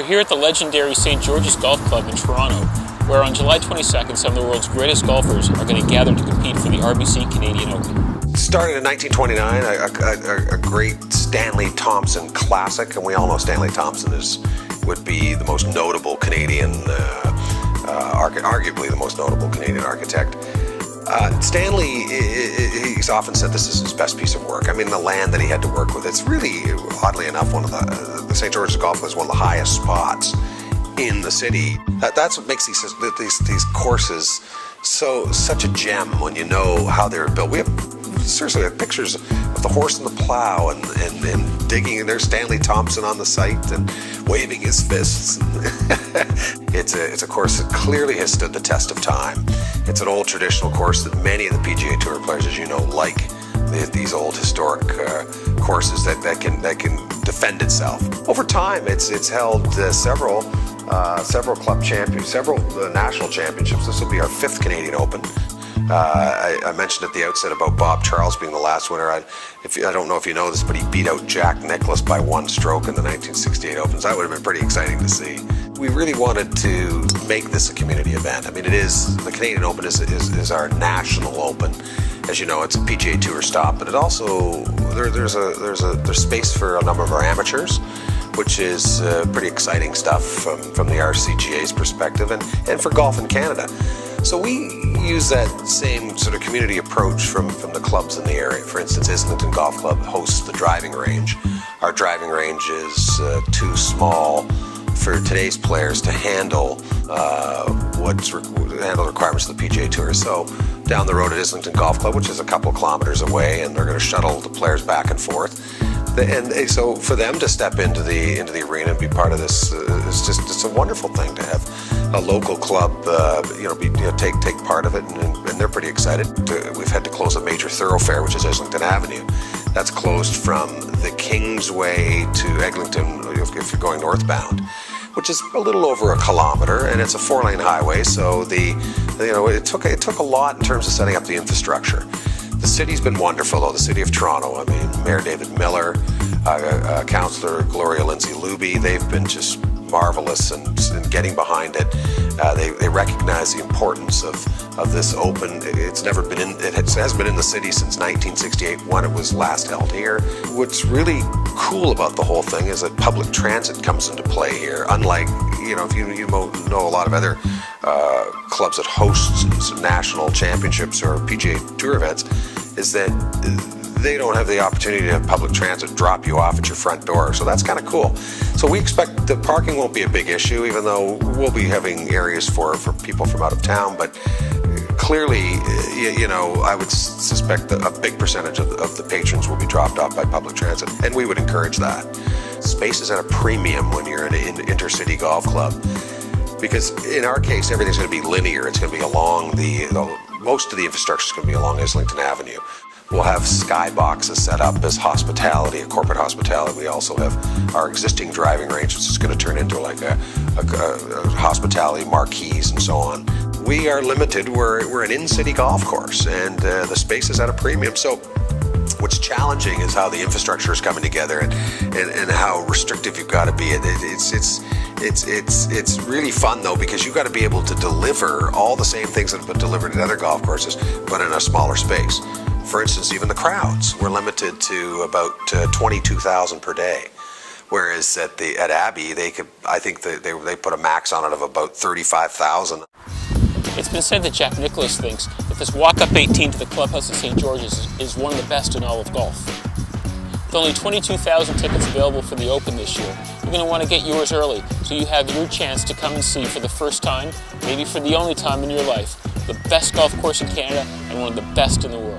We're here at the legendary St. George's Golf Club in Toronto, where on July 22nd, some of the world's greatest golfers are going to gather to compete for the RBC Canadian Open. Started in 1929, a great Stanley Thompson classic, and we all know Stanley Thompson would be the most notable Canadian, arguably the most notable Canadian architect. Stanley, he's often said this is his best piece of work. I mean, the land that he had to work with, it's really, oddly enough, one of the St. George's Golf Club is one of the highest spots in the city. That's what makes these courses such a gem when you know how they're built. We have pictures of the horse and the plow and digging, and there's Stanley Thompson on the site and waving his fists. It's a course that clearly has stood the test of time. It's an old traditional course that many of the PGA Tour players, as you know, like these old historic courses that can defend itself. Over time, it's held several club champions, several national championships. This will be our 5th Canadian Open. I mentioned at the outset about Bob Charles being the last winner. I don't know if you know this, but he beat out Jack Nicklaus by 1 stroke in the 1968 Opens. That would have been pretty exciting to see. We really wanted to make this a community event. I mean, the Canadian Open is our national open. As you know, it's a PGA Tour stop, but it also there's space for a number of our amateurs, which is pretty exciting stuff from the RCGA's perspective, and for golf in Canada. So we use that same sort of community approach from the clubs in the area. For instance, Islington Golf Club hosts the driving range. Our driving range is too small for today's players to handle the requirements of the PGA Tour. So down the road at Islington Golf Club, which is a couple of kilometers away, and they're going to shuttle the players back and forth. And so for them to step into the arena and be part of this, it's a wonderful thing to have a local club, take part of it, and they're pretty excited. We've had to close a major thoroughfare, which is Islington Avenue. That's closed from the Kingsway to Eglinton if you're going northbound, which is a little over a kilometer, and it's a 4-lane highway. So it took a lot in terms of setting up the infrastructure. The city's been wonderful, though. The city of Toronto, I mean, Mayor David Miller, Councillor Gloria Lindsay-Luby, they've been just marvelous in getting behind it. They recognize the importance of this Open. It has been in the city since 1968 when it was last held here. What's really cool about the whole thing is that public transit comes into play here. Unlike, if you know a lot of other clubs that host some national championships or PGA Tour events, is that they don't have the opportunity to have public transit drop you off at your front door. So that's kind of cool. So we expect the parking won't be a big issue, even though we'll be having areas for people from out of town. But clearly, I would suspect that a big percentage of the patrons will be dropped off by public transit, and we would encourage that. Space is at a premium when you're in an intercity golf club, because in our case, everything's going to be linear. It's going to be along most of the infrastructure is going to be along Islington Avenue. We'll have skyboxes set up as hospitality, corporate hospitality. We also have our existing driving range, which is going to turn into like a hospitality marquees and so on. We are limited. We're an in-city golf course, and the space is at a premium. So what's challenging is how the infrastructure is coming together and how restrictive you've got to be. It's really fun, though, because you've got to be able to deliver all the same things that have been delivered at other golf courses, but in a smaller space. For instance, even the crowds, we're limited to about 22,000 per day, whereas at Abbey, they put a max on it of about 35,000. It's been said that Jack Nicklaus thinks that this walk-up 18 to the clubhouse at St. George's is one of the best in all of golf. With only 22,000 tickets available for the Open this year, you're going to want to get yours early so you have your chance to come and see for the first time, maybe for the only time in your life, the best golf course in Canada and one of the best in the world.